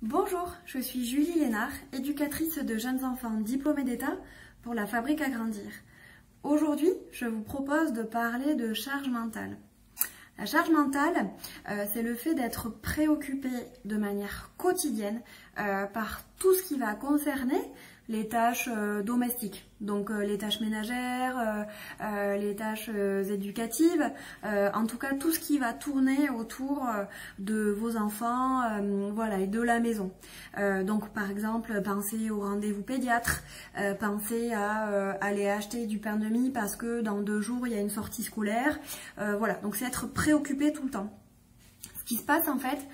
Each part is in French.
Bonjour, je suis Julie Lénard, éducatrice de jeunes enfants diplômés d'État pour la Fabrique à Grandir. Aujourd'hui, je vous propose de parler de charge mentale. La charge mentale, c'est le fait d'être préoccupé de manière quotidienne par tout ce qui va concerner les tâches domestiques, donc les tâches ménagères, les tâches éducatives, en tout cas tout ce qui va tourner autour de vos enfants, voilà, et de la maison. Donc par exemple, pensez au rendez-vous pédiatre, pensez à aller acheter du pain de mie parce que dans 2 jours il y a une sortie scolaire, voilà, donc c'est être préoccupé tout le temps. Ce qui se passe en fait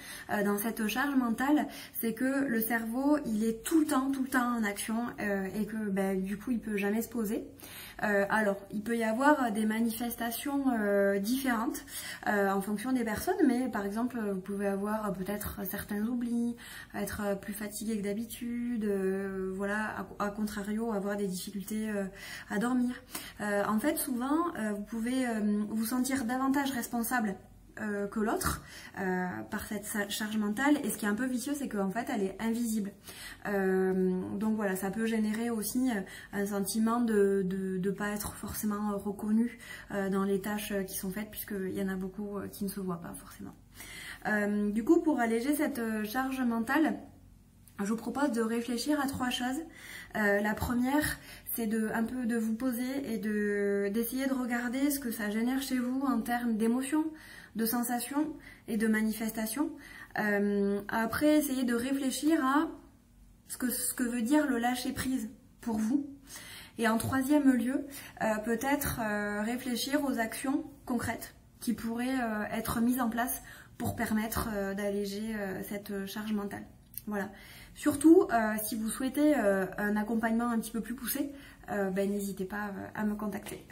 dans cette charge mentale, c'est que le cerveau il est tout le temps en action et que du coup il peut jamais se poser. Alors il peut y avoir des manifestations différentes en fonction des personnes, mais par exemple vous pouvez avoir peut-être certains oublis, être plus fatigué que d'habitude, voilà, à contrario avoir des difficultés à dormir. En fait souvent vous pouvez vous sentir davantage responsable que l'autre par cette charge mentale, et ce qui est un peu vicieux c'est qu'en fait elle est invisible, donc voilà, ça peut générer aussi un sentiment de ne pas être forcément reconnu dans les tâches qui sont faites, puisqu'il y en a beaucoup qui ne se voient pas forcément. Du coup, pour alléger cette charge mentale, je vous propose de réfléchir à 3 choses. La première, c'est un peu de vous poser et d'essayer de regarder ce que ça génère chez vous en termes d'émotions, de sensations et de manifestations. Après, essayez de réfléchir à ce que veut dire le lâcher prise pour vous. Et en 3e lieu, peut-être réfléchir aux actions concrètes qui pourraient être mises en place pour permettre d'alléger cette charge mentale. Voilà. Surtout, si vous souhaitez un accompagnement un petit peu plus poussé, n'hésitez pas à me contacter.